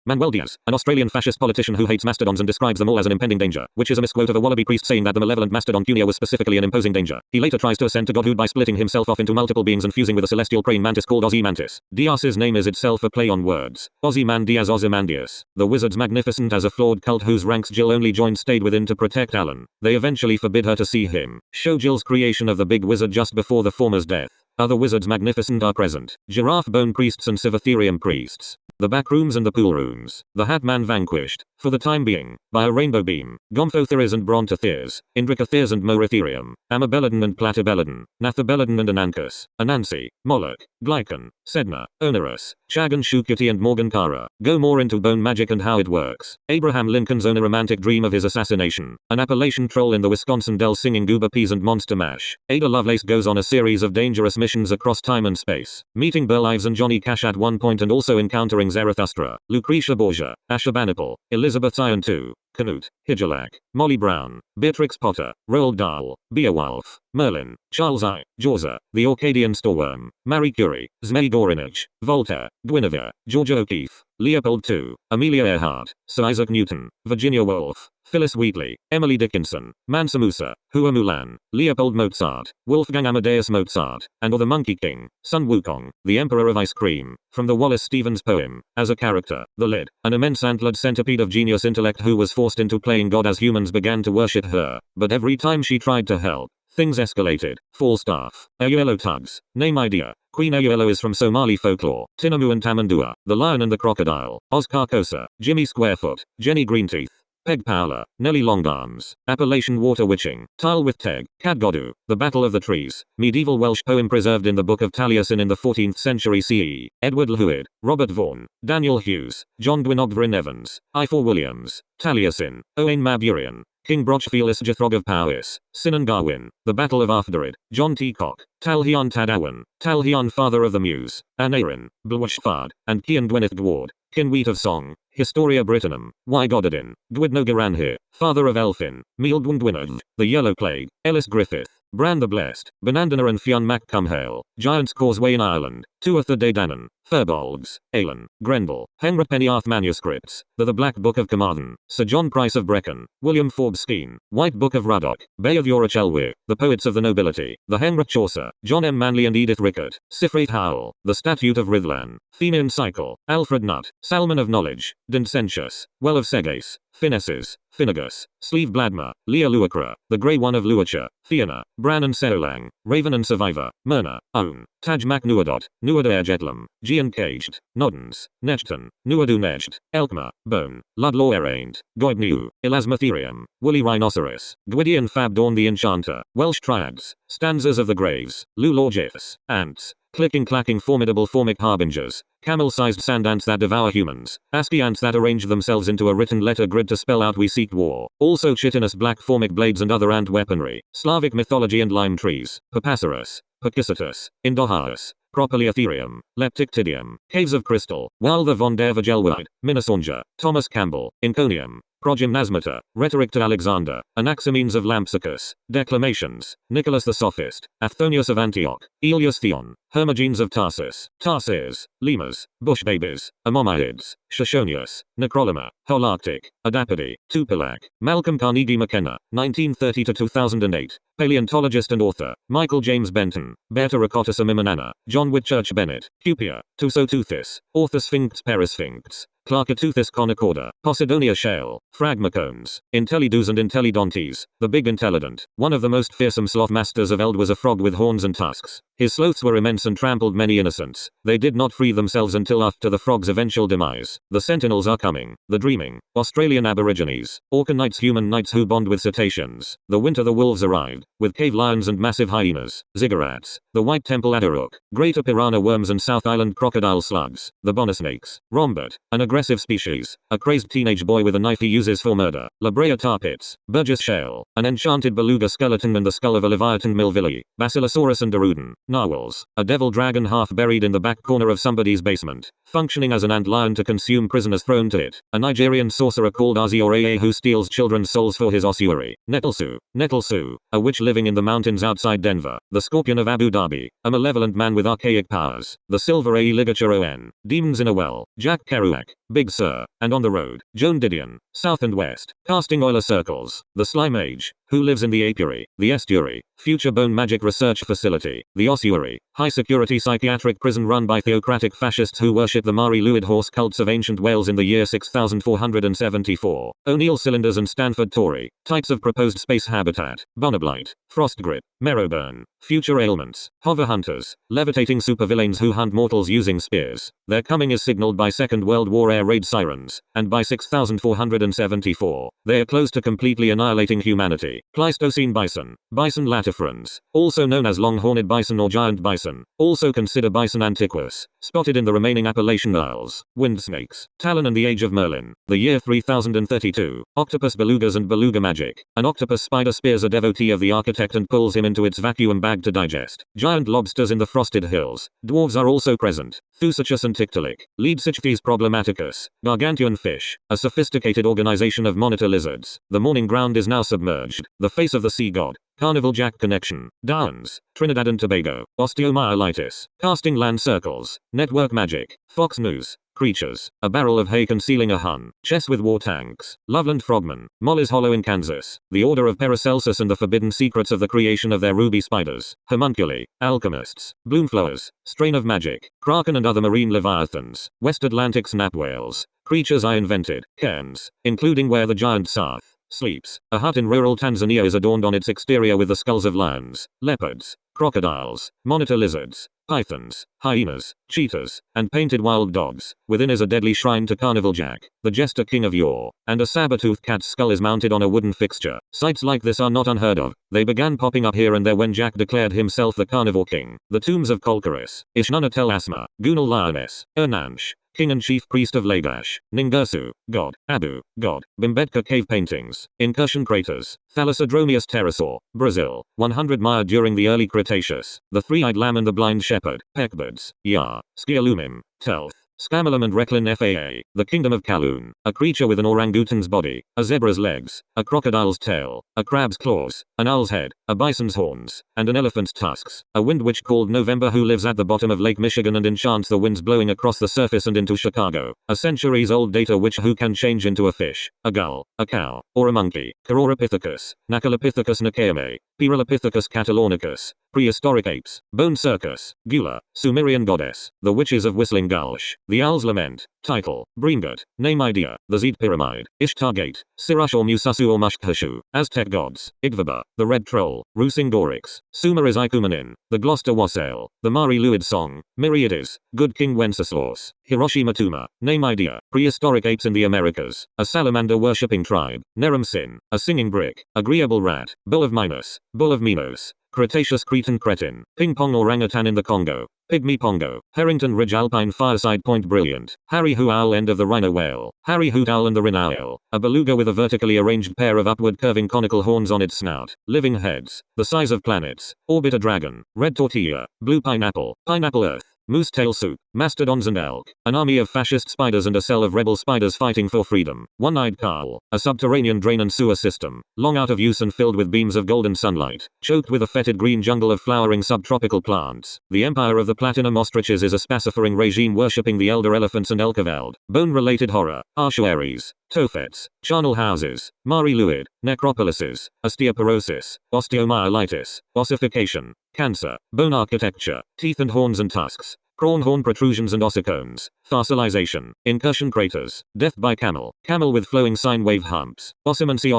Manuel Diaz, an Australian fascist politician who hates mastodons and describes them all as an impending danger, which is a misquote of a wallaby priest saying that the malevolent mastodon Cuneo was specifically an imposing danger. He later tries to ascend to godhood by splitting himself off into multiple beings and fusing with a celestial praying mantis called Ozymandias. Diaz's name is itself a play on words. Ozymandias Ozymandias. The wizard's magnificent as a flawed cult whose ranks Jill only joined stayed within to protect Alan. They eventually forbid her to see him. Show Jill's creation of the big wizard just before the former's death. Other wizards magnificent are present. Giraffe bone priests and Civatherium priests. The back rooms and the pool rooms. The Hat Man vanquished, for the time being, by a rainbow beam. Gomphotheres and Brontotheres, Indricotheres and Moeritherium, Amabelladon and Platybelladon, Nathabelladon and Anankus, Anansi, Moloch, Glycon, Sedna, Onerus, Chagan Shukuti and Morgankara. Go more into bone magic and how it works. Abraham Lincoln's own a romantic dream of his assassination. An Appalachian troll in the Wisconsin Dells singing goober peas and monster mash. Ada Lovelace goes on a series of dangerous missions across time and space. Meeting Burl Ives and Johnny Cash at one point and also encountering Zarathustra, Lucretia Borgia, Ashurbanipal, Elizabeth Zion II, Canute, Higelac, Molly Brown, Beatrix Potter, Roald Dahl, Beowulf, Merlin, Charles I, Djorza, the Orcadian Storeworm, Marie Curie, Zmai Gorinich, Voltaire, Guinevere, Georgia O'Keeffe, Leopold II, Amelia Earhart, Sir Isaac Newton, Virginia Woolf, Phyllis Wheatley, Emily Dickinson, Mansa Musa, Hua Mulan, Leopold Mozart, Wolfgang Amadeus Mozart, and or the Monkey King, Sun Wukong, the Emperor of Ice Cream, from the Wallace Stevens poem. As a character, the Lid, an immense antlered centipede of genius intellect who was forced into playing God as humans began to worship her, but every time she tried to help, things escalated. Falstaff, Ayuelo Tugs, name idea. Queen Ayuelo is from Somali folklore. Tinamu and Tamandua, the Lion and the Crocodile, Oz Carcosa, Jimmy Squarefoot, Jenny Greenteeth, Peg Powler, Nellie Longarms, Appalachian Water Witching, Tile with Teg, Cadgodu, The Battle of the Trees, medieval Welsh poem preserved in the Book of Taliesin in the 14th century CE, Edward Lhuid, Robert Vaughan, Daniel Hughes, John Gwynogvryn Evans, Ifor Williams, Taliesin, Owain Mab Urien, King Brochfelis Jithrog of Powys, Sinan Garwin, The Battle of Arthdarid, John T. Cock, Talhion Tadawan, Talhion Father of the Muse, Aneurin, Blwchfad, and Cian Gwyneth Gward, Kinweet of Song, Historia Brittonum, Y. Gododin, Gwydno Garanhir, Father of Elfin, Mealdwyn Gwynedd, The Yellow Plague, Ellis Griffith, Bran the Blessed, Benandana and Fionn Mac Cumhale, Giant's Causeway in Ireland, Tuatha De Danann, Firbolgs, Alan, Grendel, Henry Pennyarth Manuscripts, The Black Book of Carmarthen, Sir John Price of Brecon, William Forbes Skene, White Book of Ruddock, Bay of Yorachelwy, The Poets of the Nobility, The Henry Chaucer, John M. Manley and Edith Rickert, Sifrith Howell, The Statute of Rithlan, Fenian Cycle, Alfred Nutt, Salmon of Knowledge, Dincentius, Well of Segais, Finesses, Finnegas, Sleeve Bladma, Leah Luacra, The Grey One of Luacha, Fianna, Bran and Seolang, Raven and Survivor, Myrna, Own, Taj Mac Nuadot, Nuada Erjetlam, Gian Caged, Noddens, Nechton, Nuadu Necht, Elkma, Bone, Ludlaw Eraint, Goibniu, Elasmatherium, Woolly Rhinoceros, Gwydion Fab Dawn the Enchanter, Welsh Triads, Stanzas of the Graves, Lulaw Gifs, Ants, Clicking clacking formidable formic harbingers, camel-sized sand ants that devour humans, ASCII ants that arrange themselves into a written letter grid to spell out we seek war, also chitinous black formic blades and other ant weaponry, Slavic mythology and lime trees, Papacerus, Pachisitus, Indohaus, Propyliotherium, Leptictidium, Caves of Crystal, Wilder von der Vergelwide, Minnesonja, Thomas Campbell, Inconium, Progymnasmata, Rhetoric to Alexander, Anaximenes of Lampsacus, Declamations, Nicholas the Sophist, Aphthonius of Antioch, Aelius Theon, Hermogenes of Tarsus, Tarsiers, Lemurs, Bush Babies, Amomiids, Shoshonius, Necrolema, Holarctic, Adapody, Tupilac, Malcolm Carnegie McKenna, 1930-2008, paleontologist and author, Michael James Benton, Beta Racotus Mimanana, John Whitchurch Bennett, Cupia, Tusoteuthis, Orthosphinx Perisphinx, Clarkateuthis Connicorda, Posidonia Shale, Phragmacones, Intellidus and Intellidontes, the Big Intellident. One of the most fearsome sloth masters of Eld was a frog with horns and tusks. His sloths were immense and trampled many innocents. They did not free themselves until after the frog's eventual demise. The sentinels are coming. The dreaming, Australian Aborigines, Orca knights, human knights who bond with cetaceans. The winter the wolves arrived, with cave lions and massive hyenas, ziggurats, the White Temple Aduruk, greater piranha worms and South Island crocodile slugs, the bonnersnakes, Rombert, an aggressive species, a crazed teenage boy with a knife he uses for murder, La Brea tar pits, Burgess shale, an enchanted beluga skeleton and the skull of a leviathan Milvilli, Basilosaurus and Derudin, Narwhals. A devil dragon half buried in the back corner of somebody's basement, functioning as an antlion to consume prisoners thrown to it. A Nigerian sorcerer called Azioraye who steals children's souls for his ossuary. Nettlesu. Nettlesu. A witch living in the mountains outside Denver. The Scorpion of Abu Dhabi. A malevolent man with archaic powers. The Silver A. Ligature On. Demons in a Well. Jack Kerouac. Big Sur. And on the road. Joan Didion. South and West. Casting Euler circles. The Sly Mage, who lives in the apiary. The estuary. Future Bone Magic Research Facility. The ossuary. High security psychiatric prison run by theocratic fascists who worship the Mari Lwyd horse cults of ancient Wales in the year 6474. O'Neill cylinders and Stanford Tory. Types of proposed space habitat. Bonoblite. Frost grip. Marrowburn. Future ailments. Hover hunters. Levitating supervillains who hunt mortals using spears. Their coming is signaled by Second World War air raid sirens, and by 6474, they are close to completely annihilating humanity. Pleistocene bison. Bison latifrons. Also known as long-horned bison or giant bison. Also consider bison antiquus. Spotted in the remaining Appalachian Isles. Wind snakes. Talon and the Age of Merlin. The year 3032. Octopus belugas and beluga magic. An octopus spider spears a devotee of the architect and pulls him into its vacuum bag to digest. Giant lobsters in the frosted hills. Dwarves are also present. Thucydides and Tiktaalik. Leadsichthys problematicus. Gargantuan fish. A sophisticated organization of monitor lizards. The morning ground is now submerged. The face of the sea god. Carnival Jack connection. Downs. Trinidad and Tobago. Osteomyelitis. Casting land circles. Network magic. Fox news. Creatures. A barrel of hay concealing a Hun. Chess with war tanks. Loveland frogmen. Molly's Hollow in Kansas. The Order of Paracelsus and the forbidden secrets of the creation of their ruby spiders. Homunculi. Alchemists. Bloomflowers. Strain of magic. Kraken and other marine leviathans. West Atlantic snap whales. Creatures I invented. Cairns. Including where the giant Sarth sleeps. A hut in rural Tanzania is adorned on its exterior with the skulls of lions, leopards, crocodiles, monitor lizards, pythons, hyenas, cheetahs, and painted wild dogs. Within is a deadly shrine to Carnival Jack, the jester king of yore, and a saber-toothed cat's skull is mounted on a wooden fixture. Sights like this are not unheard of. They began popping up here and there when Jack declared himself the carnivore king. The tombs of Kolkaris, Ishnunatel Asma, Gunal Lioness, Ernansh, King and Chief Priest of Lagash, Ningersu, God, Abu, God, Bimbetka cave paintings, incursion craters, Thalassodromius pterosaur, Brazil, 100 mired during the early Cretaceous, the three-eyed lamb and the blind shepherd, peckbirds, Yar, Skialumim, Telth, Scamalum and Reclin Faa, the Kingdom of Kaloon, a creature with an orangutan's body, a zebra's legs, a crocodile's tail, a crab's claws, an owl's head, a bison's horns, and an elephant's tusks, a wind witch called November who lives at the bottom of Lake Michigan and enchants the winds blowing across the surface and into Chicago, a centuries-old data witch who can change into a fish, a gull, a cow, or a monkey, Kororopithecus, Nacalopithecus Nakaeme, Piralopithecus catalornicus, prehistoric apes, bone circus, Gula, Sumerian goddess, the witches of Whistling Gulch, the Owl's Lament, title, Breamgut, name idea, the Zed Pyramid, Ishtar Gate, Sirash or Musasu or Mushkhashu, Aztec gods, Igvaba, the Red Troll, Rusingorix, Sumer is Ikumanin, the Gloucester Wassail, the Mari Lwyd Song, Myriades, Good King Wenceslas, Hiroshi Matuma, name idea, prehistoric apes in the Americas, a salamander worshipping tribe, Nerum Sin, a singing brick, agreeable rat, Bull of Minos, Bull of Minos, Cretaceous Cretan Cretin, Ping Pong orangutan in the Congo, Pygmy Pongo, Harrington Ridge Alpine Fireside Point Brilliant, Harry Hoo Owl end of the Rhino Whale, Harry Hoot Owl and the Rin Owl, a beluga with a vertically arranged pair of upward curving conical horns on its snout, living heads, the size of planets, Orbiter Dragon, Red Tortilla, Blue Pineapple, Pineapple Earth, Moose tail soup, mastodons and elk, an army of fascist spiders and a cell of rebel spiders fighting for freedom, one-eyed Carl, a subterranean drain and sewer system, long out of use and filled with beams of golden sunlight, choked with a fetid green jungle of flowering subtropical plants. The empire of the platinum ostriches is a spacifering regime worshipping the elder elephants and Elkaveld, bone-related horror, Arshuaries, Tophets, charnel houses, Mari Lwyd, necropolises, osteoporosis, osteomyelitis, ossification, cancer, bone architecture, teeth and horns and tusks, prawn horn protrusions and ossicones, fossilization, incursion craters, death by camel, camel with flowing sine wave humps, ossimancy,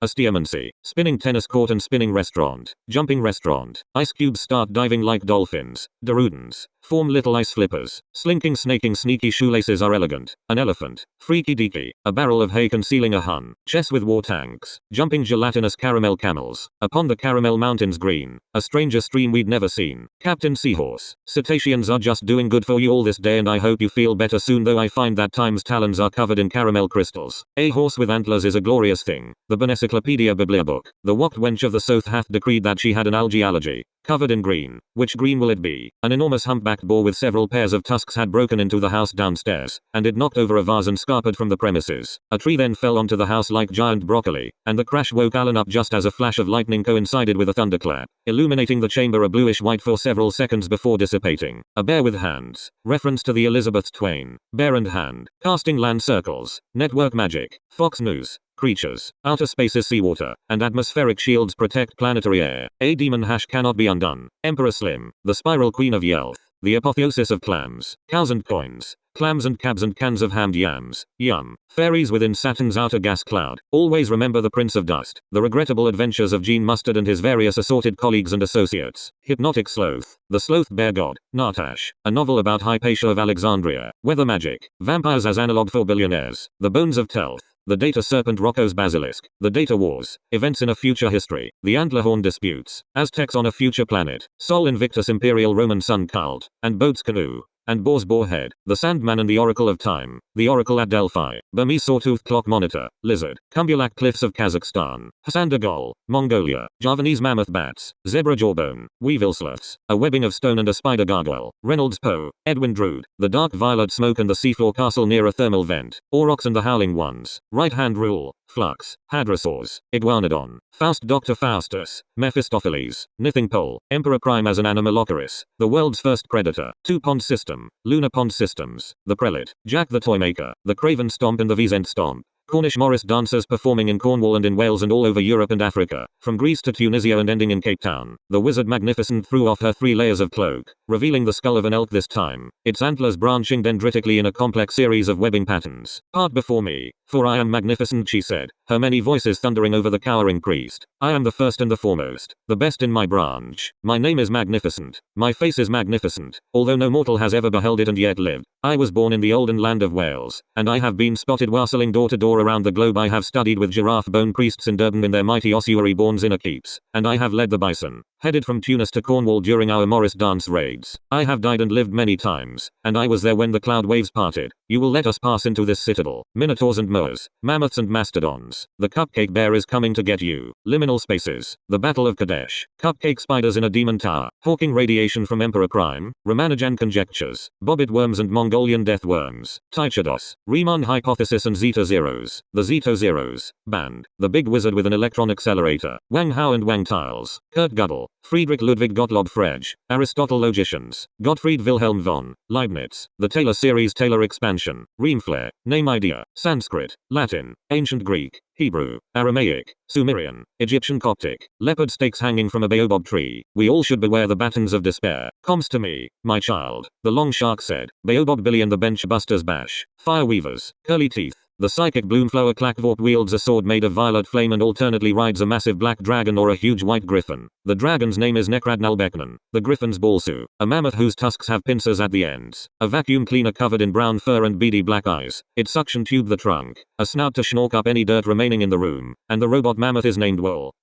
osteomancy, spinning tennis court and spinning restaurant, jumping restaurant, ice cubes start diving like dolphins, derudans, form little ice flippers, slinking snaking sneaky shoelaces are elegant, an elephant, freaky deaky, a barrel of hay concealing a Hun, chess with war tanks, jumping gelatinous caramel camels, upon the caramel mountains green, a stranger stream we'd never seen, Captain Seahorse, cetaceans are just doing good for you all this day and I hope you feel better soon though I find that times talons are covered in caramel crystals. A horse with antlers is a glorious thing. The Benecyclopedia Biblia book. The whopped wench of the South hath decreed that she had an algae allergy. covered in green. Which green will it be? An enormous humpbacked boar with several pairs of tusks had broken into the house downstairs, and it knocked over a vase and scarpered from the premises. A tree then fell onto the house like giant broccoli, and the crash woke Alan up just as a flash of lightning coincided with a thunderclap, illuminating the chamber a bluish white for several seconds before dissipating. A bear with hands. Reference to the Elizabeth Twain. Bear and hand. Casting land circles. Network magic. Fox News. Creatures. Outer space's seawater and atmospheric shields protect planetary air. A demon hash cannot be undone. Emperor Slim. The spiral queen of Yelth. The apotheosis of clams. Cows and coins. Clams and cabs and cans of hammed yams. Yum. Fairies within Saturn's outer gas cloud. Always remember the Prince of Dust. The regrettable adventures of Gene Mustard and his various assorted colleagues and associates. Hypnotic Sloth. The Sloth Bear God. Nartash. A novel about Hypatia of Alexandria. Weather magic. Vampires as analog for billionaires. The Bones of Telth. The Data Serpent Rocco's Basilisk. The Data Wars. Events in a future history. The Antlerhorn disputes. Aztecs on a future planet. Sol Invictus Imperial Roman Sun Cult. And Boat's Canoe. And Boar's Boarhead. The Sandman and the Oracle of Time. The Oracle at Delphi. Burmese Sawtooth Clock Monitor. Lizard. Kumbulak Cliffs of Kazakhstan. Hassan de Gaulle. Mongolia. Javanese Mammoth Bats. Zebra Jawbone. Weevil Sloths. A Webbing of Stone and a Spider Gargoyle. Reynolds Poe. Edwin Drood. The Dark Violet Smoke and the Seafloor Castle near a thermal vent. Aurochs and the Howling Ones. Right Hand Rule. Flux. Hadrosaurs. Iguanodon. Faust Dr. Faustus. Mephistopheles. Nithing Pole. Emperor Prime as an Anomalocaris. The world's first predator. Two Pond System. Lunar Pond Systems. The Prelate. Jack the Toymaker. The Craven Stomp and the Wiesent Stomp. Cornish Morris dancers performing in Cornwall and in Wales and all over Europe and Africa, from Greece to Tunisia and ending in Cape Town. The Wizard Magnificent threw off her 3 layers of cloak, revealing the skull of an elk this time, its antlers branching dendritically in a complex series of webbing patterns. Part before me, for I am magnificent, she said, her many voices thundering over the cowering priest. I am the first and the foremost, the best in my branch. My name is magnificent. My face is magnificent, although no mortal has ever beheld it and yet lived. I was born in the olden land of Wales, and I have been spotted wassailing door to door around the globe. I have studied with giraffe bone priests in Durban in their mighty ossuary-borns inner keeps, and I have led the bison, headed from Tunis to Cornwall during our Morris dance raids. I have died and lived many times, and I was there when the cloud waves parted. You will let us pass into this citadel. Minotaurs and moas, mammoths and mastodons. The cupcake bear is coming to get you. Liminal spaces. The Battle of Kadesh. Cupcake spiders in a demon tower. Hawking radiation from Emperor Prime. Ramanujan conjectures. Bobbit worms and Mongolian death worms. Tychados. Riemann hypothesis and Zeta zeros. The Zeta zeros. Band. The big wizard with an electron accelerator. Wang Hao and Wang Tiles. Kurt Gödel. Friedrich Ludwig Gottlob Frege. Aristotle logicians. Gottfried Wilhelm von Leibniz. The Taylor series Taylor expansion. Reamflare. Name idea. Sanskrit. Latin. Ancient Greek. Hebrew. Aramaic. Sumerian. Egyptian Coptic. Leopard stakes hanging from a baobab tree. We all should beware the battens of despair. Comes to me, my child. The long shark said. Baobab Billy and the bench busters bash. Fire weavers. Curly teeth. The psychic Bloomflower Clackvorp wields a sword made of violet flame and alternately rides a massive black dragon or a huge white griffin. The dragon's name is Nekradnalbeknan. The griffin's Balsu. A mammoth whose tusks have pincers at the ends. A vacuum cleaner covered in brown fur and beady black eyes. Its suction tube the trunk. A snout to schnork up any dirt remaining in the room. And the robot mammoth is named Wool.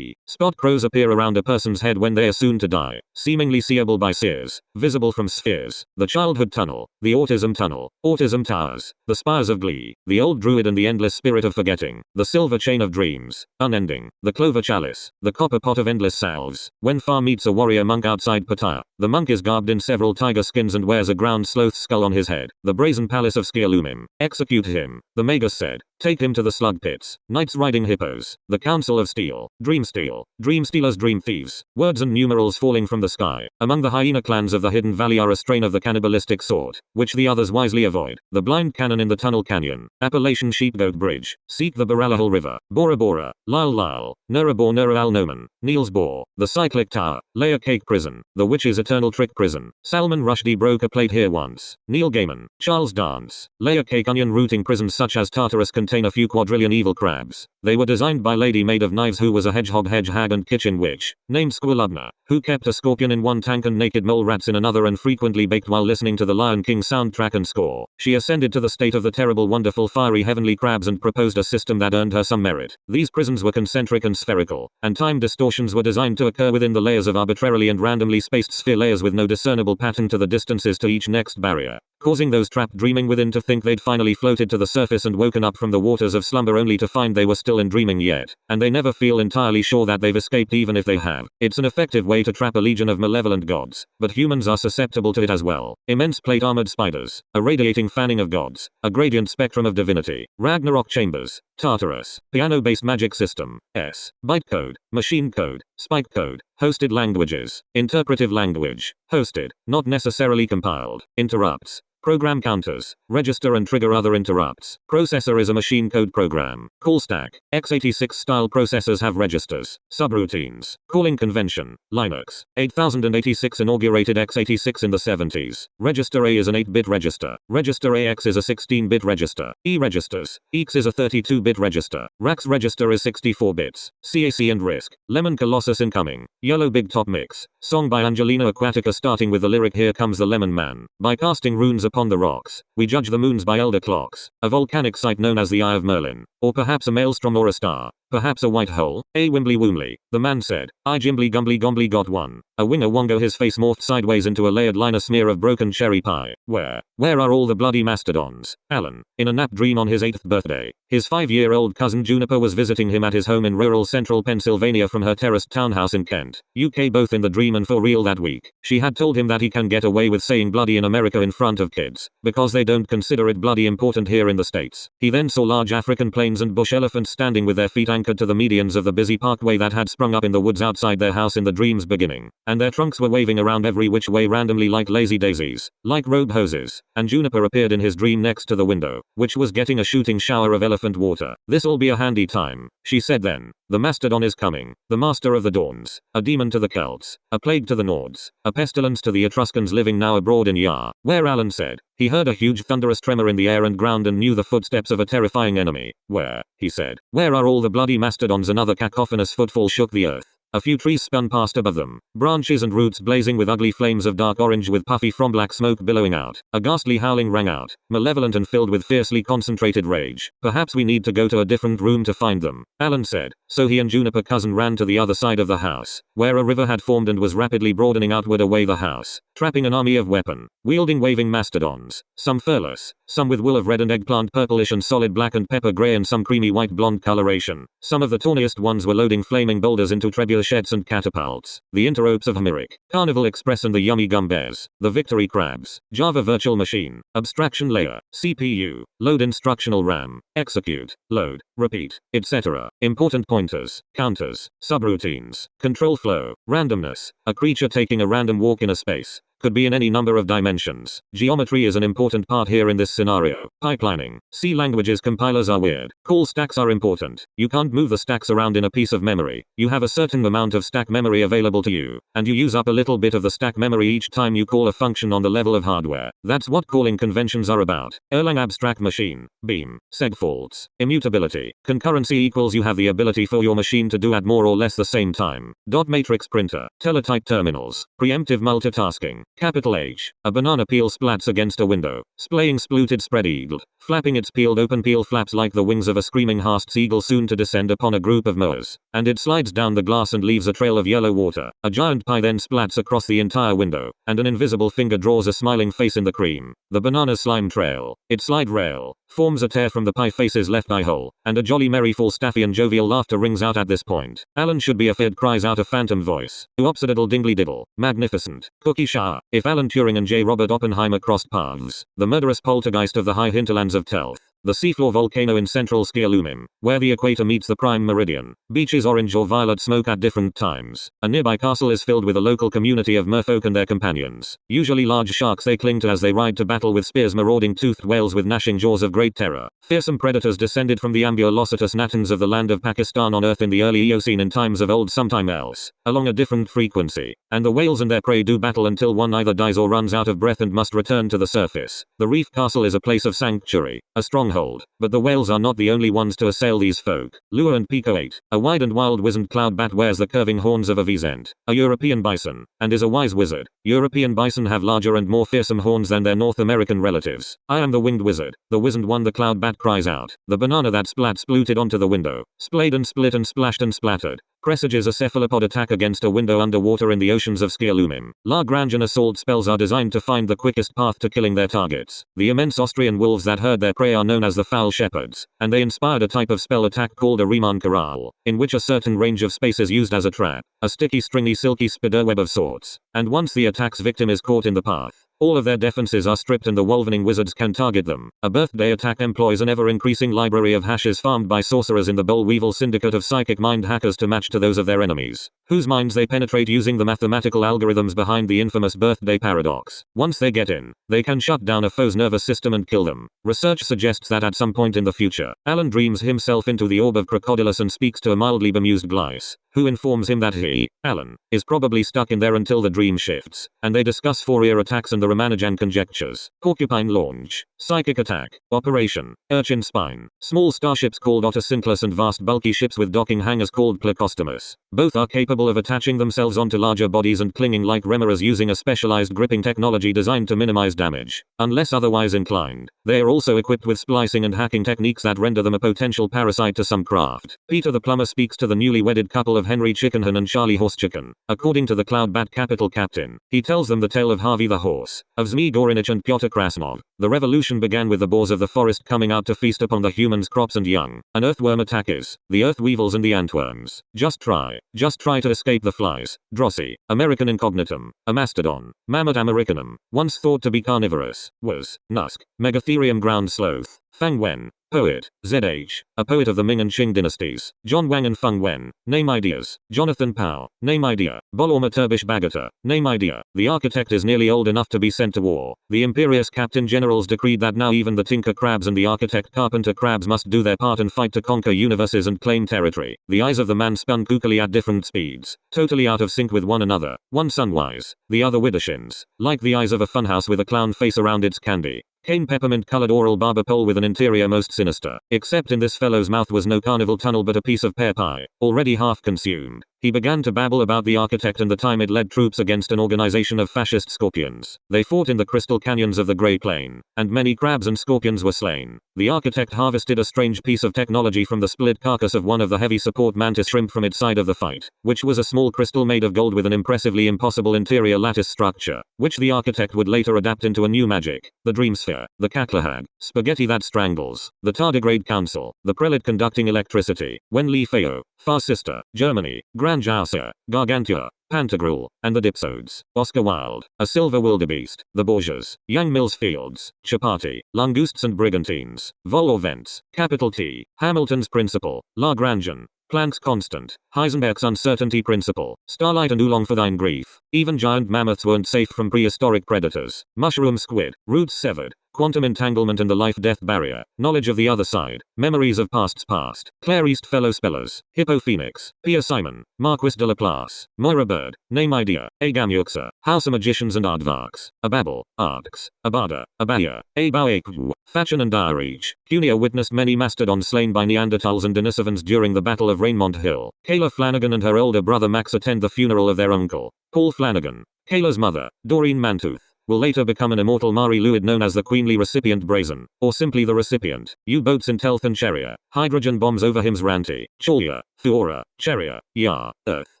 Spot crows appear around a person's head when they are soon to die. Seemingly seeable by seers. Visible from spheres. The childhood tunnel. The autism tunnel. Autism towers. The spires of glee. The old druid and the endless spirit of forgetting. The silver chain of dreams. Unending. The clover chalice. The copper pot of endless salves. When Far meets a warrior monk outside Pattaya. The monk is garbed in several tiger skins and wears a ground sloth skull on his head. The brazen palace of Skialumim. Execute him. The magus said. Take him to the slug pits. Knights riding hippos. The council of steel. Dream stealers, dream thieves. Words and numerals falling from the sky. Among the hyena clans of the hidden valley are a strain of the cannibalistic sort, which the others wisely avoid. The blind cannon in the tunnel canyon. Appalachian sheepgoat bridge. Seek the Baralahal river. Bora Bora. Lyle. Nurabor Al Noman. Niels Bohr. The cyclic tower. Layer cake prison. The witch's eternal trick prison. Salman Rushdie broke a plate here once. Neil Gaiman. Charles Dance. Layer cake onion routing prisons such as Tartarus contain a few quadrillion evil crabs. They were designed by Lady Maid of Knives who was a hedgehog hedge hag and kitchen witch, named Squilubna, who kept a scorpion in one tank and naked mole rats in another and frequently baked while listening to the Lion King soundtrack and score. She ascended to the state of the terrible wonderful fiery heavenly crabs and proposed a system that earned her some merit. These prisons were concentric and spherical, and time distortions were designed to occur within the layers of arbitrarily and randomly spaced sphere layers with no discernible pattern to the distances to each next barrier, causing those trapped dreaming within to think they'd finally floated to the surface and woken up from the waters of slumber only to find they were still in dreaming yet, and they never feel entirely sure that they've escaped even if they have. It's an effective way to trap a legion of malevolent gods, but humans are susceptible to it as well. Immense plate-armored spiders, a radiating fanning of gods, a gradient spectrum of divinity, Ragnarok chambers, Tartarus, piano-based magic system, bytecode, machine code, spike code, hosted languages, interpretive language, hosted, not necessarily compiled, interrupts, program counters, register and trigger other interrupts. Processor is a machine code program. Call stack. x86 style processors have registers. Subroutines. Calling convention. Linux. 8086 inaugurated x86 in the 70s. Register A is an 8-bit register. Register AX is a 16-bit register. E registers. EX is a 32-bit register. RAX register is 64 bits. CAC and RISC. Lemon Colossus incoming. Yellow Big Top Mix. Song by Angelina Aquatica starting with the lyric Here Comes the Lemon Man. By casting runes upon the rocks, we judge the moons by elder clocks. A volcanic site known as the Eye of Merlin. Or perhaps a maelstrom or a star. Perhaps a white hole. A Wimbly Wombly. The man said. I Jimbly Gumbly Gombly got one. A winger wongo his face morphed sideways into a layered liner smear of broken cherry pie. Where are all the bloody mastodons? Alan. In a nap dream on his 8th birthday. His 5-year-old cousin Juniper was visiting him at his home in rural central Pennsylvania from her terraced townhouse in Kent, UK, both in the dream and for real that week. She had told him that he can get away with saying bloody in America in front of kids, because they don't consider it bloody important here in the States. He then saw large African plains and bush elephants standing with their feet anchored to the medians of the busy parkway that had sprung up in the woods outside their house in the dream's beginning, and their trunks were waving around every which way randomly like lazy daisies, like robe hoses, and Juniper appeared in his dream next to the window, which was getting a shooting shower of elephant water. This'll be a handy time, she said then. The mastodon is coming, the master of the dawns, a demon to the Celts, a plague to the Nords, a pestilence to the Etruscans living now abroad in Yar, where Alan said. He heard a huge thunderous tremor in the air and ground and knew the footsteps of a terrifying enemy. Where, he said, where are all the bloody mastodons? Another cacophonous footfall shook the earth. A few trees spun past above them, branches and roots blazing with ugly flames of dark orange with puffy from black smoke billowing out. A ghastly howling rang out, malevolent and filled with fiercely concentrated rage. Perhaps we need to go to a different room to find them, Alan said. So he and Juniper cousin ran to the other side of the house, where a river had formed and was rapidly broadening outward away the house, trapping an army of weapon-wielding waving mastodons, some furless, some with wool of red and eggplant purplish and solid black and pepper gray and some creamy white blonde coloration. Some of the tawniest ones were loading flaming boulders into trebuchets and catapults. The interropes of Homeric, Carnival Express and the Yummy Gum Bears, the Victory Crabs, Java Virtual Machine, Abstraction Layer, CPU, Load Instructional RAM, Execute, Load, Repeat, etc. Important pointers, counters, subroutines, control flow, randomness, a creature taking a random walk in a space. Could be in any number of dimensions. Geometry is an important part here in this scenario. Pipelining. C languages compilers are weird. Call stacks are important. You can't move the stacks around in a piece of memory. You have a certain amount of stack memory available to you, and you use up a little bit of the stack memory each time you call a function on the level of hardware. That's what calling conventions are about. Erlang abstract machine. Beam. Segfaults. Immutability. Concurrency equals you have the ability for your machine to do at more or less the same time. Dot matrix printer. Teletype terminals. Preemptive multitasking. Capital H. A banana peel splats against a window. Splaying spluted spread-eagled. Flapping its peeled open peel flaps like the wings of a screaming Haast's eagle soon to descend upon a group of mowers. And it slides down the glass and leaves a trail of yellow water. A giant pie then splats across the entire window, and an invisible finger draws a smiling face in the cream. The banana's slime trail. Its slide rail. Forms a tear from the pie face's left eye hole, and a jolly merry Falstaffian jovial laughter rings out at this point. Alan should be afeard, cries out a phantom voice. Oopsididdle dingley diddle. Magnificent. Cookie shower. If Alan Turing and J. Robert Oppenheimer crossed paths. The murderous poltergeist of the high hinterlands of Telth. The seafloor volcano in central Skialumim, where the equator meets the prime meridian. Beaches orange or violet smoke at different times. A nearby castle is filled with a local community of merfolk and their companions. Usually large sharks they cling to as they ride to battle with spears, marauding toothed whales with gnashing jaws of great terror. Fearsome predators descended from the Ambulocetus natans of the land of Pakistan on Earth in the early Eocene in times of old sometime else, along a different frequency. And the whales and their prey do battle until one either dies or runs out of breath and must return to the surface. The reef castle is a place of sanctuary, a stronghold. hold. But the whales are not the only ones to assail these folk. Lua and Pico 8. A wide and wild wizened cloud bat wears the curving horns of a Vezent, a European bison, and is a wise wizard. European bison have larger and more fearsome horns than their North American relatives. I am the winged wizard, the wizened one, the cloud bat cries out. The banana that spluted onto the window, splayed and split and splashed and splattered, presages a cephalopod attack against a window underwater in the oceans of Skialumim. Lagrangian assault spells are designed to find the quickest path to killing their targets. The immense Austrian wolves that herd their prey are known as the foul shepherds, and they inspired a type of spell attack called a Riemann Corral, in which a certain range of space is used as a trap, a sticky stringy silky spiderweb of sorts, and once the attack's victim is caught in the path, all of their defenses are stripped and the wolvening wizards can target them. A birthday attack employs an ever-increasing library of hashes farmed by sorcerers in the Boll Weevil syndicate of psychic mind hackers to match to those of their enemies, whose minds they penetrate using the mathematical algorithms behind the infamous birthday paradox. Once they get in, they can shut down a foe's nervous system and kill them. Research suggests that at some point in the future, Alan dreams himself into the orb of Crocodilus and speaks to a mildly bemused Glyce, who informs him that he, Alan, is probably stuck in there until the dream shifts, and they discuss Fourier attacks and the Ramanujan conjectures. Porcupine launch, psychic attack, operation, urchin spine, small starships called Ottocinclus and vast bulky ships with docking hangars called Plecostomus. Both are capable of attaching themselves onto larger bodies and clinging like remoras using a specialized gripping technology designed to minimize damage, unless otherwise inclined. They are also equipped with splicing and hacking techniques that render them a potential parasite to some craft. Peter the plumber speaks to the newly wedded couple of Henry Chickenhen and Charlie Horsechicken. According to the Cloud Bat Capital captain, he tells them the tale of Harvey the horse, of Zmi Gorinich and Pyotr Krasnov. The revolution began with the boars of the forest coming out to feast upon the humans' crops and young. An earthworm attack is, the earth weevils and the antworms. Just try to escape the flies. Drosy, American incognitum, a mastodon, Mammoth americanum, once thought to be carnivorous, was, Nusk, Megatherium ground sloth. Fang Wen, poet, ZH, a poet of the Ming and Qing dynasties. John Wang and Feng Wen, name ideas. Jonathan Pao, name idea. Bolorma Turbish Bagata, name idea. The architect is nearly old enough to be sent to war. The imperious captain generals decreed that now even the tinker crabs and the architect carpenter crabs must do their part and fight to conquer universes and claim territory. The eyes of the man spun kookily at different speeds, totally out of sync with one another, one sunwise, the other widdershins, like the eyes of a funhouse with a clown face around its candy. Cane peppermint-colored oral barber pole with an interior most sinister. Except in this fellow's mouth was no carnival tunnel but a piece of pear pie, already half consumed. He began to babble about the architect and the time it led troops against an organization of fascist scorpions. They fought in the crystal canyons of the Grey Plain, and many crabs and scorpions were slain. The architect harvested a strange piece of technology from the split carcass of one of the heavy support mantis shrimp from its side of the fight, which was a small crystal made of gold with an impressively impossible interior lattice structure, which the architect would later adapt into a new magic, the Dream Sphere, the Cacklehag, spaghetti that strangles, the Tardigrade Council, the prelate conducting electricity, Wen Li Feo, Far Sister, Germany, Grand Jauser, Gargantua, Pantagruel, and the Dipsodes. Oscar Wilde, A Silver Wildebeest, The Borgias, Young Mills Fields, Chapati, Langousts and Brigantines, Vol or Vents, Capital T, Hamilton's Principle, Lagrangian, Planck's constant, Heisenberg's uncertainty principle, starlight and oolong for thine grief. Even giant mammoths weren't safe from prehistoric predators. Mushroom squid, roots severed, quantum entanglement and the life-death barrier, knowledge of the other side, memories of pasts past, Claire East fellow spellers, Hippo Phoenix, Pia Simon, Marquis de Laplace, Moira Bird, name idea, Agam Yuxa, House of Magicians and Aardvarks, Ababel, Arcs, Abada, Abaya, Abauekwu, Fachin and Diarege. Cunia witnessed many mastodons slain by Neanderthals and Denisovans during the Battle of Rainmont Hill. Kayla Flanagan and her older brother Max attend the funeral of their uncle, Paul Flanagan. Kayla's mother, Doreen Mantooth, will later become an immortal Mari Luid known as the queenly recipient Brazen, or simply the recipient. U-boats in Telth and Cheria, hydrogen bombs over Hims Ranti, Chalya, Thuora, Cheria, Yar, Earth,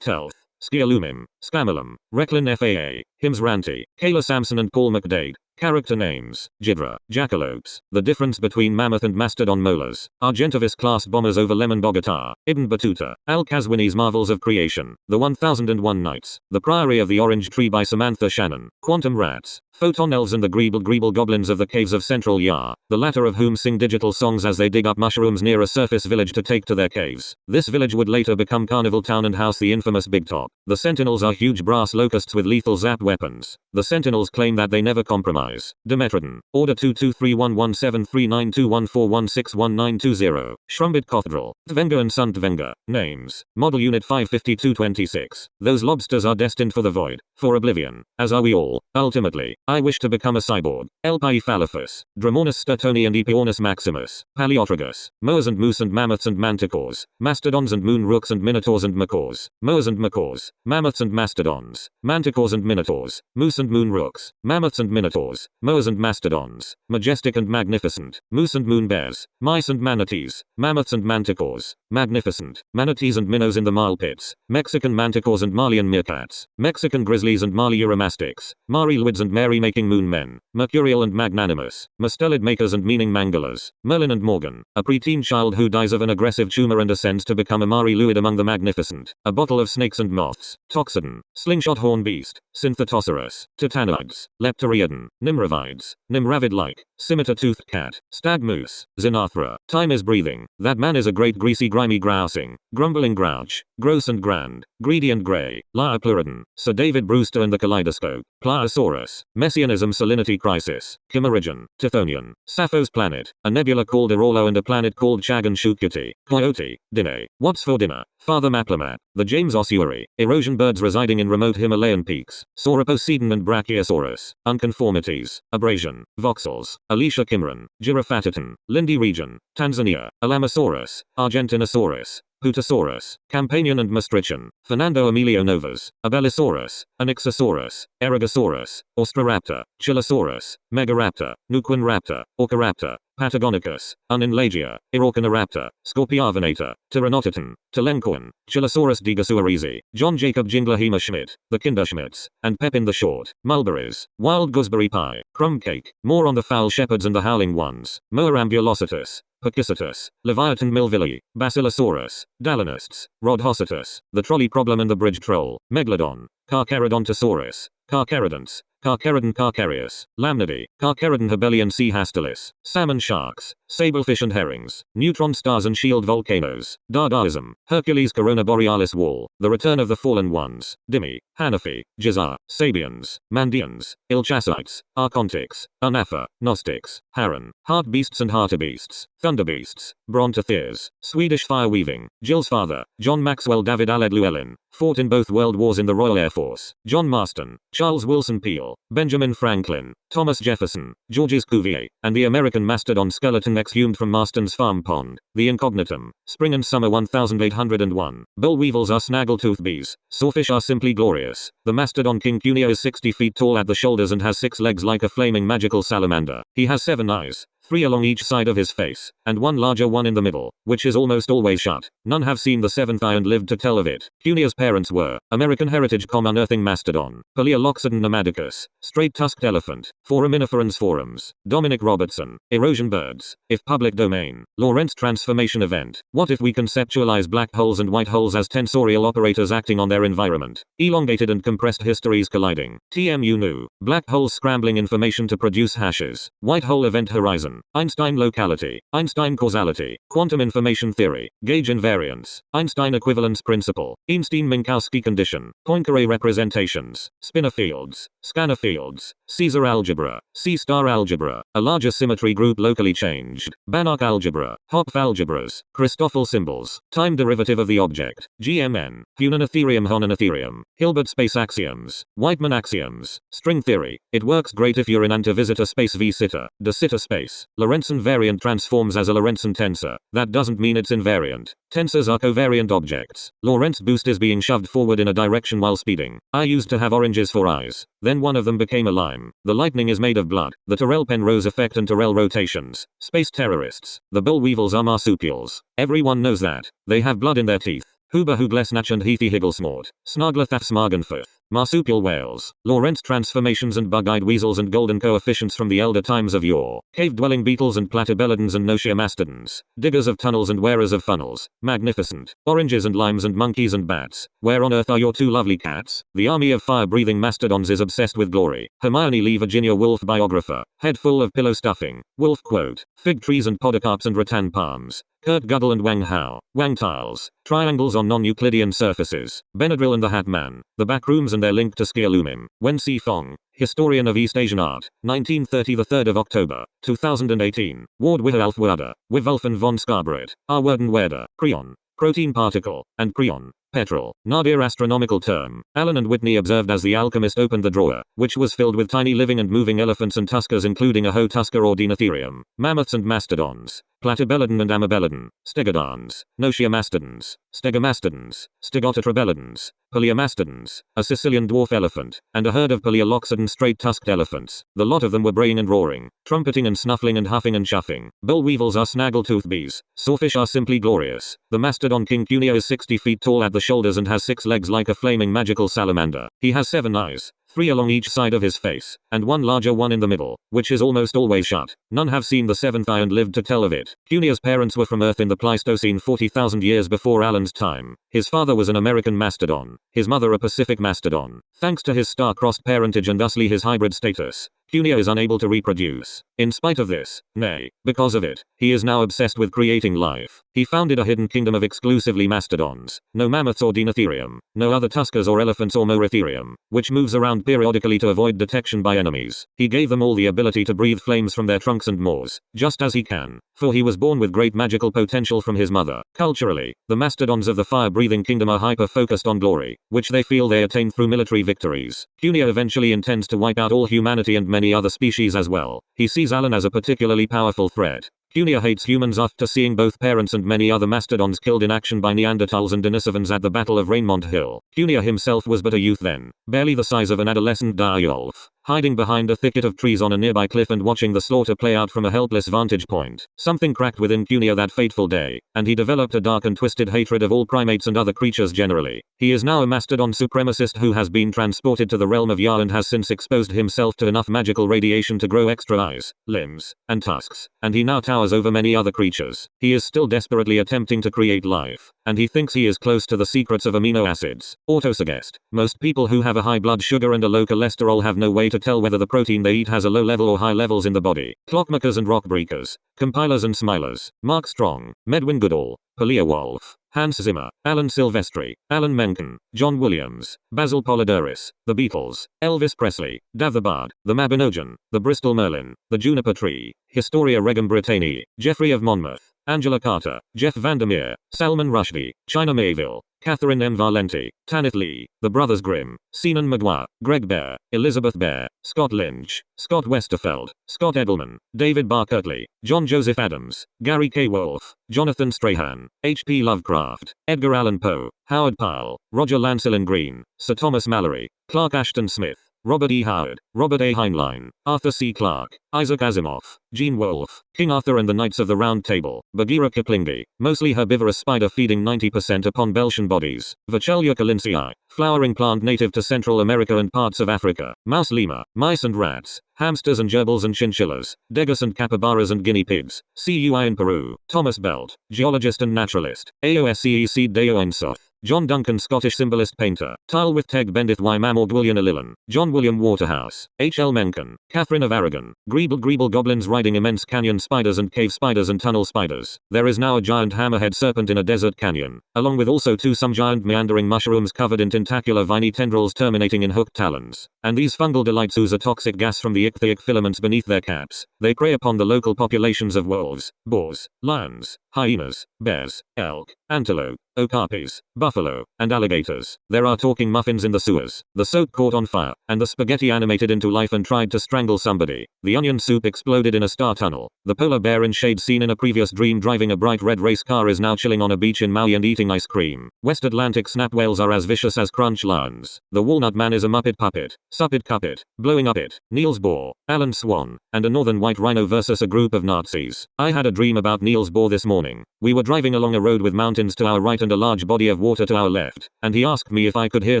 Telth, Skialumim, Scamalum, Recklin FAA, Hims Ranti, Kayla Sampson and Paul McDade. Character names, Jidra, Jackalopes, the difference between mammoth and mastodon molars, Argentavis-class bombers over Lemon Bogota, Ibn Battuta, Al-Kazwini's Marvels of Creation, The 1001 Nights, The Priory of the Orange Tree by Samantha Shannon, Quantum Rats, Photon Elves and the Greeble Goblins of the Caves of Central Yar, the latter of whom sing digital songs as they dig up mushrooms near a surface village to take to their caves. This village would later become Carnival Town and house the infamous Big Top. The Sentinels are huge brass locusts with lethal zap weapons. The Sentinels claim that they never compromise. size. Dimetrodon. Order 22311739214161920. Shrumbit Cathedral. Tvenga and Sunt Tvenga. Names. Model Unit 55226. Those lobsters are destined for the void. For oblivion. As are we all. Ultimately. I wish to become a cyborg. Elpai Phalophus. Dramonus stertoni and Epiornis maximus. Paleotragus. Moas and moose and mammoths and manticores. Mastodons and moon rooks and minotaurs and macaws. Moas and macaws. Mammoths and mastodons. Manticores and minotaurs. Moose and moon rooks. Mammoths and minotaurs. Moas and mastodons. Majestic and magnificent. Moose and moon bears. Mice and manatees. Mammoths and manticores. Magnificent. Manatees and minnows in the marl pits. Mexican manticores and Malian meerkats. Mexican grizzlies and Mali uromastics. Mari luids and Mary-making moon men. Mercurial and magnanimous. Mustelid makers and meaning mangalas. Merlin and Morgan. A preteen child who dies of an aggressive tumor and ascends to become a Mari luid among the magnificent. A bottle of snakes and moths. Toxodon. Slingshot horn beast. Synthetosaurus. Titanoids. Leptoriodon. Nimravides. Nimravid-like. Scimitar-toothed cat. Stag moose. Xenathra. Time is breathing. That man is a great greasy grimy grousing. Grumbling grouch. Gross and grand. Greedy and grey. Liopleurodon. Sir David Brewster and the Kaleidoscope. Pliosaurus. Messianism salinity crisis. Chimerigen. Tithonian. Sappho's planet. A nebula called Irolo and a planet called Chagan Shukuti. Coyote. Dinner. What's for dinner? Father Maplamat. The James Ossuary. Erosion birds residing in remote Himalayan peaks. Sauroposeidon and Brachiosaurus. Unconformities. Abrasion. Voxels. Alicia Kimran. Giraffatitan. Lindi region. Tanzania. Alamosaurus. Argentinosaurus. Putosaurus, Campanian and Maastrichtian, Fernando Emilio Novas, Abelisaurus, Onyxosaurus, Erigosaurus, Austroraptor, Chilosaurus, Megaraptor, Nuquinraptor, Orcaraptor, Patagonicus, Uninlagia, Iraucaniraptor, Scorpiavonator, Tyrannototon, Telencoin, Chilosaurus digasuarizi, John Jacob Jinglahema Schmidt, the Kinderschmidts, and Pepin the Short, Mulberries, Wild Gooseberry Pie, Crumb Cake, more on the Foul Shepherds and the Howling Ones, Moerambulositus, Percicetus, Leviathan Milvilli, Basilosaurus, Dalinists, Rhodhositus, the Trolley Problem and the Bridge Troll, Megalodon, Carcharodontosaurus, Carcharodonts, Carcharodon carcharius, Lamnidae, Carcharodon Hebelian sea hastilis, salmon sharks, sablefish and herrings, neutron stars and shield volcanoes, Dadaism, Hercules Corona Borealis wall, the return of the fallen ones, Dimi, Hanafi, Jizar, Sabians, Mandians, Ilchassites, Archontics, Anafa, Gnostics, Haran, Heart Beasts and Hartebeasts, Thunderbeasts, Brontotheres, Swedish fire weaving, Jill's father, John Maxwell David Aled Llewellyn, fought in both world wars in the Royal Air Force, John Marston, Charles Wilson Peel, Benjamin Franklin, Thomas Jefferson, Georges Cuvier, and the American mastodon skeleton exhumed from Marston's farm pond, the Incognitum, Spring and Summer 1801. Boll weevils are snaggletooth bees, sawfish are simply glorious. The mastodon King Cuneo is 60 feet tall at the shoulders and has 6 legs like a flaming magical salamander. He has 7 eyes. 3 along each side of his face, and 1 larger one in the middle, which is almost always shut. None have seen the 7th eye and lived to tell of it. Cuneo's parents were American Heritage unearthing mastodon, Paleoloxodon nomadicus, straight-tusked elephant, foraminiferans forums, Dominic Robertson, erosion birds, if public domain, Lorentz transformation event. What if we conceptualize black holes and white holes as tensorial operators acting on their environment? Elongated and compressed histories colliding. TMU new. Black holes scrambling information to produce hashes. White hole event horizon. Einstein locality, Einstein causality, quantum information theory, gauge invariance, Einstein equivalence principle, Einstein-Minkowski condition, Poincare representations, spinor fields, scanner fields, Caesar algebra, C-star algebra, a larger symmetry group locally changed, Banach algebra, Hopf algebras, Christoffel symbols, time derivative of the object, GMN, Hunan Ethereum Honan Ethereum, Hilbert space axioms, Whiteman axioms, string theory. It works great if you're in antivisitor space v sitter, de sitter space. Lorentzian variant transforms as a Lorentzian tensor. That doesn't mean it's invariant. Tensors are covariant objects. Lorentz boost is being shoved forward in a direction while speeding. I used to have oranges for eyes. Then one of them became a lime. The lightning is made of blood. The Terrell-Penrose effect and Terrell rotations. Space terrorists. The boll weevils are marsupials. Everyone knows that. They have blood in their teeth. Huber Huglesnach and Heathy Higglesmort, Snarglathaf Smargenfuth, marsupial whales, Lorentz transformations and bug-eyed weasels and golden coefficients from the elder times of yore, cave-dwelling beetles and platybelodons and notia mastodons, diggers of tunnels and wearers of funnels, magnificent, oranges and limes and monkeys and bats. Where on earth are your 2 lovely cats? The army of fire-breathing mastodons is obsessed with glory. Hermione Lee Virginia Woolf biographer, head full of pillow stuffing, Woolf quote, fig trees and podocarps and rattan palms. Kurt Gödel and Wang Hao, Wang tiles, triangles on non-Euclidean surfaces, Benadryl and the Hat Man, the backrooms and their link to Skialumim, Wen Si Fong, Historian of East Asian Art, 1930, the 3rd of October, 2018. Ward Wihalf Werder, Wiwulfen von Scarborough, R. Werden Werder, Prion. Protein particle, and prion. Petrol. Nadir astronomical term. Allen and Whitney observed as the alchemist opened the drawer, which was filled with tiny living and moving elephants and tuskers, including a hoe tusker or Deinotherium, mammoths and mastodons, Platybelodon and Amebelodon, Stegodons, Notiomastodons, Stegomastodons, Stegotetrabelodons, Paleomastodons, a Sicilian dwarf elephant, and a herd of Paleoloxodon straight-tusked elephants. The lot of them were braying and roaring, trumpeting and snuffling and huffing and chuffing. Boll weevils are snaggletooth bees. Sawfish are simply glorious. The mastodon king Cuneo is 60 feet tall at the shoulders and has 6 legs like a flaming magical salamander. He has 7 eyes, 3 along each side of his face, and 1 larger one in the middle, which is almost always shut. None have seen the 7th eye and lived to tell of it. Cuneo's parents were from Earth in the Pleistocene 40,000 years before Allen's time. His father was an American mastodon, his mother a Pacific mastodon. Thanks to his star-crossed parentage and thusly his hybrid status, Cuneo is unable to reproduce. In spite of this, nay, because of it, he is now obsessed with creating life. He founded a hidden kingdom of exclusively mastodons. No mammoths or Deinotherium, no other tuskers or elephants or Moeritherium, which moves around periodically to avoid detection by enemies. He gave them all the ability to breathe flames from their trunks and maws, just as he can, for he was born with great magical potential from his mother. Culturally, the mastodons of the fire-breathing kingdom are hyper-focused on glory, which they feel they attain through military victories. Cuneo eventually intends to wipe out all humanity and many other species as well. He sees Allen as a particularly powerful threat. Cuneo hates humans after seeing both parents and many other mastodons killed in action by Neanderthals and Denisovans at the Battle of Rainmont Hill. Cuneo himself was but a youth then, barely the size of an adolescent direwolf, hiding behind a thicket of trees on a nearby cliff and watching the slaughter play out from a helpless vantage point. Something cracked within Cuneo that fateful day, and he developed a dark and twisted hatred of all primates and other creatures generally. He is now a mastodon supremacist who has been transported to the realm of Ya and has since exposed himself to enough magical radiation to grow extra eyes, limbs, and tusks, and he now towers over many other creatures. He is still desperately attempting to create life, and he thinks he is close to the secrets of amino acids. Autosuggest. Most people who have a high blood sugar and a low cholesterol have no way to tell whether the protein they eat has a low level or high levels in the body. Clockmakers and rockbreakers, compilers and smilers, Mark Strong, Medwin Goodall, Palia Wolf, Hans Zimmer, Alan Silvestri, Alan Menken, John Williams, Basil Polydoris, The Beatles, Elvis Presley, Dav the Bard, the Mabinogion, the Bristol Merlin, the Juniper Tree, Historia Regum Britanniae, Geoffrey of Monmouth, Angela Carter, Jeff Vandermeer, Salman Rushdie, China Mayville, Catherine M. Valenti, Tanith Lee, The Brothers Grimm, Sinan Maguire, Greg Bear, Elizabeth Bear, Scott Lynch, Scott Westerfeld, Scott Edelman, David Barkertley, John Joseph Adams, Gary K. Wolfe, Jonathan Strahan, H.P. Lovecraft, Edgar Allan Poe, Howard Pyle, Roger Lancelyn Green, Sir Thomas Mallory, Clark Ashton Smith, Robert E. Howard, Robert A. Heinlein, Arthur C. Clarke, Isaac Asimov, Gene Wolfe, King Arthur and the Knights of the Round Table, Bagheera Kiplingi, mostly herbivorous spider feeding 90% upon Beltian bodies, Vachellia Kalinsii, flowering plant native to Central America and parts of Africa, mouse lemur, mice and rats, hamsters and gerbils and chinchillas, degus and capybaras and guinea pigs, CUI in Peru, Thomas Belt, geologist and naturalist, Aoscec Deo Einsoth, John Duncan Scottish symbolist painter, Tile with Teg Bendith Y Mam or Gwillian Alilin, John William Waterhouse, H.L. Mencken, Catherine of Aragon, Greeble goblins riding immense canyon spiders and cave spiders and tunnel spiders. There is now a giant hammerhead serpent in a desert canyon, along with also some giant meandering mushrooms covered in tentacular viney tendrils terminating in hooked talons. And these fungal delights ooze a toxic gas from the ichthytic filaments beneath their caps. They prey upon the local populations of wolves, boars, lions, hyenas, bears, elk, antelope, okapis, buffalo, and alligators. There are talking muffins in the sewers. The soap caught on fire, and the spaghetti animated into life and tried to strangle somebody. The onion soup exploded in a star tunnel. The polar bear in shade seen in a previous dream driving a bright red race car is now chilling on a beach in Maui and eating ice cream. West Atlantic snap whales are as vicious as crunch lions. The walnut man is a muppet puppet, suppet cuppet, blowing up it, Niels Bohr, Alan Swan, and a northern white rhino versus a group of Nazis. I had a dream about Niels Bohr this morning. We were driving along a road with mountains to our right and a large body of water to our left, and he asked me if I could hear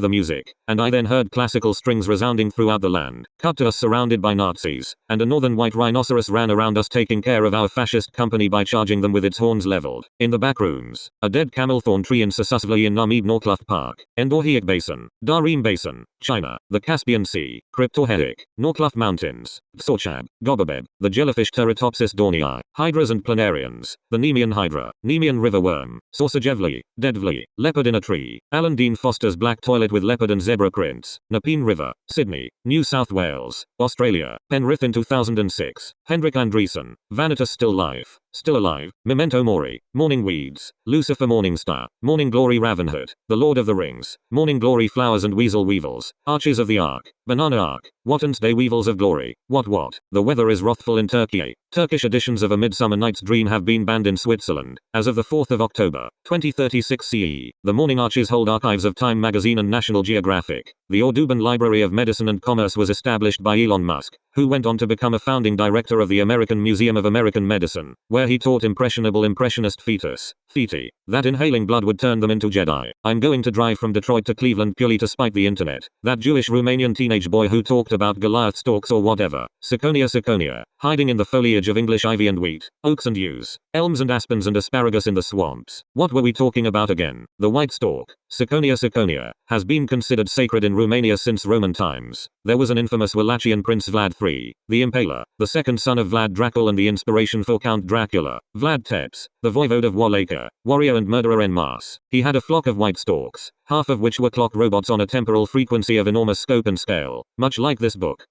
the music, and I then heard classical strings resounding throughout the land. Cut to us surrounded by Nazis, and a northern white rhinoceros ran around us taking care of our fascist company by charging them with its horns leveled. In the back rooms, a dead camel thorn tree in Sossusvley in Namib Norclough Park, Endorheic Basin, Darim Basin, China, the Caspian Sea, Cryptorheric, Norclough Mountains, Sorchab, Gobabeb, the jellyfish Teratopsis dornii, hydras and planarians, the Nemean hydra, Nemean river worm, Sausagevli, Deadvli, leopard in a tree, Alan Dean Foster's black toilet with leopard and zebra prints, Nepean River, Sydney, New South Wales, Australia, Penrith in 2006, Hendrik Andreessen, Vanitas Still Life, Still Alive, Memento Mori, Morning Weeds, Lucifer Morningstar, Morning Glory Ravenhood, The Lord of the Rings, Morning Glory Flowers and Weasel Weevils, Arches of the Ark, Banana Ark, Wattens Day Weevils of Glory, what, The weather is wrathful in Turkey. Turkish editions of A Midsummer Night's Dream have been banned in Switzerland, as of the 4th of October, 2036 CE. The Morning Arches hold archives of Time magazine and National Geographic. The Audubon Library of Medicine and Commerce was established by Elon Musk, who went on to become a founding director of the American Museum of American Medicine, where he taught impressionist fetus, feti, that inhaling blood would turn them into Jedi. I'm going to drive from Detroit to Cleveland purely to spite the internet. That Jewish Romanian teenage boy who talked about Goliath stalks or whatever. Ciconia, hiding in the foliage of English ivy and wheat, oaks and yews, elms and aspens and asparagus in the swamps. What were we talking about again? The white stalk, Ciconia, has been considered sacred in Romania since Roman times. There was an infamous Wallachian Prince Vlad III, the Impaler, the second son of Vlad Dracul and the inspiration for Count Dracula, Vlad Tepes, the voivode of Wallachia, warrior and murderer en masse. He had a flock of white storks, half of which were clock robots on a temporal frequency of enormous scope and scale, much like this book.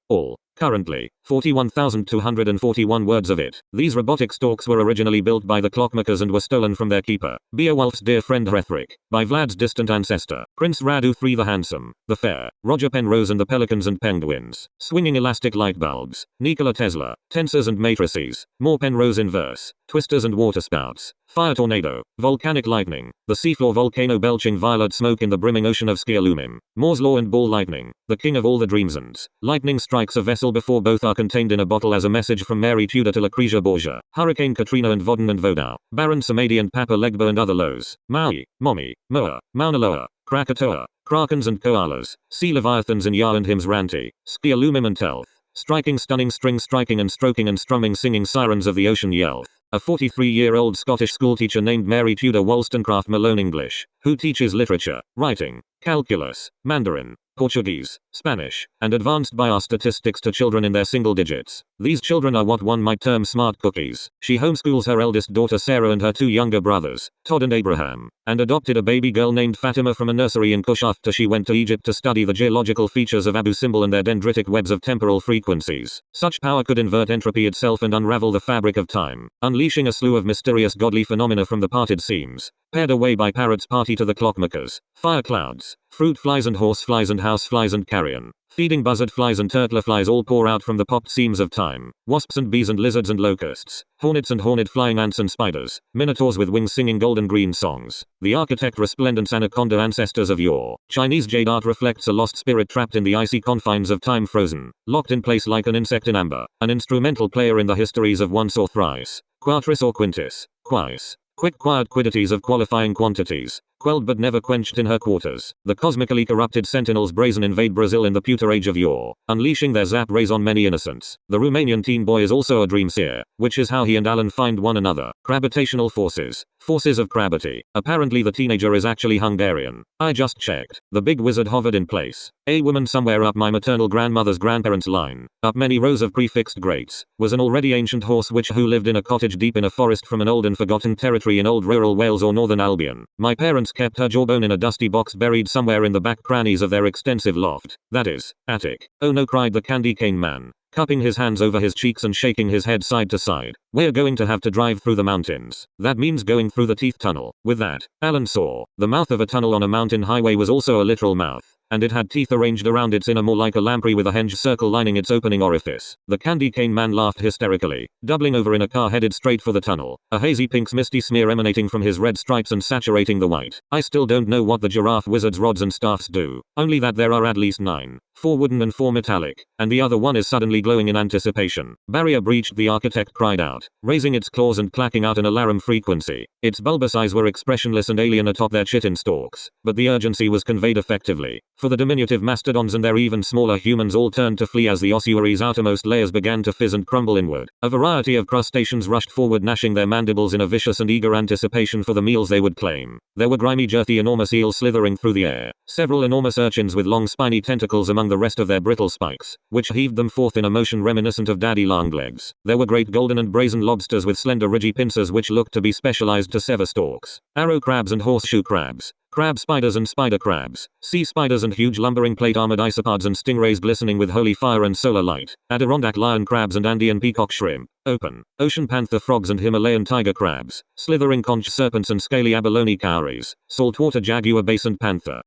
Currently, 41,241 words of it. These robotic storks were originally built by the clockmakers and were stolen from their keeper, Beowulf's dear friend Hrethric, by Vlad's distant ancestor, Prince Radu III the Handsome, the Fair, Roger Penrose and the Pelicans and Penguins, swinging elastic light bulbs, Nikola Tesla, tensors and matrices, more Penrose in verse, twisters and waterspouts, fire tornado, volcanic lightning, the seafloor volcano belching violet smoke in the brimming ocean of Skialumim, Moore's law and ball lightning, the king of all the dreamsons. Lightning strikes a vessel before both are contained in a bottle as a message from Mary Tudor to Lucretia Borgia, Hurricane Katrina and Vodden and Vodau, Baron Samedi and Papa Legba and other lows, Maui, Momi, Moa, Mauna Loa, Krakatoa, Krakens and koalas, sea leviathans in Ya and Him's Ranti, Skialumim and Telth, striking stunning string striking and stroking and strumming singing sirens of the ocean Yelth. A 43-year-old Scottish schoolteacher named Mary Tudor Wollstonecraft Malone English, who teaches literature, writing, calculus, Mandarin, Portuguese, Spanish, and advanced biostatistics to children in their single digits. These children are what one might term smart cookies. She homeschools her eldest daughter Sarah and her two younger brothers, Todd and Abraham, and adopted a baby girl named Fatima from a nursery in Kush after she went to Egypt to study the geological features of Abu Simbel and their dendritic webs of temporal frequencies. Such power could invert entropy itself and unravel the fabric of time, unleashing a slew of mysterious godly phenomena from the parted seams, pared away by parrots party to the clockmakers, fire clouds, fruit flies and horse flies and house flies and carrion, feeding buzzard flies and turtle flies all pour out from the popped seams of time, wasps and bees and lizards and locusts, hornets and horned flying ants and spiders, minotaurs with wings singing golden green songs, the architect resplendent anaconda ancestors of yore. Chinese jade art reflects a lost spirit trapped in the icy confines of time frozen, locked in place like an insect in amber, an instrumental player in the histories of once or thrice, quatris or quintis, quais. Quick quiet quiddities of qualifying quantities, quelled but never quenched in her quarters. The cosmically corrupted sentinels brazen invade Brazil in the pewter age of yore, unleashing their zap rays on many innocents. The Romanian teen boy is also a dream seer, which is how he and Alan find one another. Gravitational forces. Forces of gravity. Apparently the teenager is actually Hungarian. I just checked. The big wizard hovered in place. A woman somewhere up my maternal grandmother's grandparents' line, up many rows of prefixed greats, was an already ancient horse witch who lived in a cottage deep in a forest from an old and forgotten territory in old rural Wales or northern Albion. My parents kept her jawbone in a dusty box buried somewhere in the back crannies of their extensive loft, that is, attic. Oh no, cried the candy cane man, cupping his hands over his cheeks and shaking his head side to side. We're going to have to drive through the mountains. That means going through the teeth tunnel. With that, Alan saw. The mouth of a tunnel on a mountain highway was also a literal mouth, and it had teeth arranged around its inner more like a lamprey with a henge circle lining its opening orifice. The candy cane man laughed hysterically, doubling over in a car headed straight for the tunnel, a hazy pink's misty smear emanating from his red stripes and saturating the white. I still don't know what the giraffe wizard's rods and staffs do, only that there are at least 9. 4 wooden and 4 metallic, and the other one is suddenly glowing in anticipation. Barrier breached, the architect cried out, raising its claws and clacking out an alarum frequency. Its bulbous eyes were expressionless and alien atop their chitin stalks, but the urgency was conveyed effectively. For the diminutive mastodons and their even smaller humans all turned to flee as the ossuary's outermost layers began to fizz and crumble inward. A variety of crustaceans rushed forward, gnashing their mandibles in a vicious and eager anticipation for the meals they would claim. There were grimy, jerky, enormous eels slithering through the air, several enormous urchins with long spiny tentacles among the rest of their brittle spikes, which heaved them forth in a motion reminiscent of daddy long legs. There were great golden and brazen lobsters with slender ridgy pincers which looked to be specialized to sever stalks, arrow crabs and horseshoe crabs, crab spiders and spider crabs, sea spiders and huge lumbering plate armored isopods and stingrays glistening with holy fire and solar light, Adirondack lion crabs and Andean peacock shrimp, open, ocean panther frogs and Himalayan tiger crabs, slithering conch serpents and scaly abalone cowries, saltwater jaguar basin panther,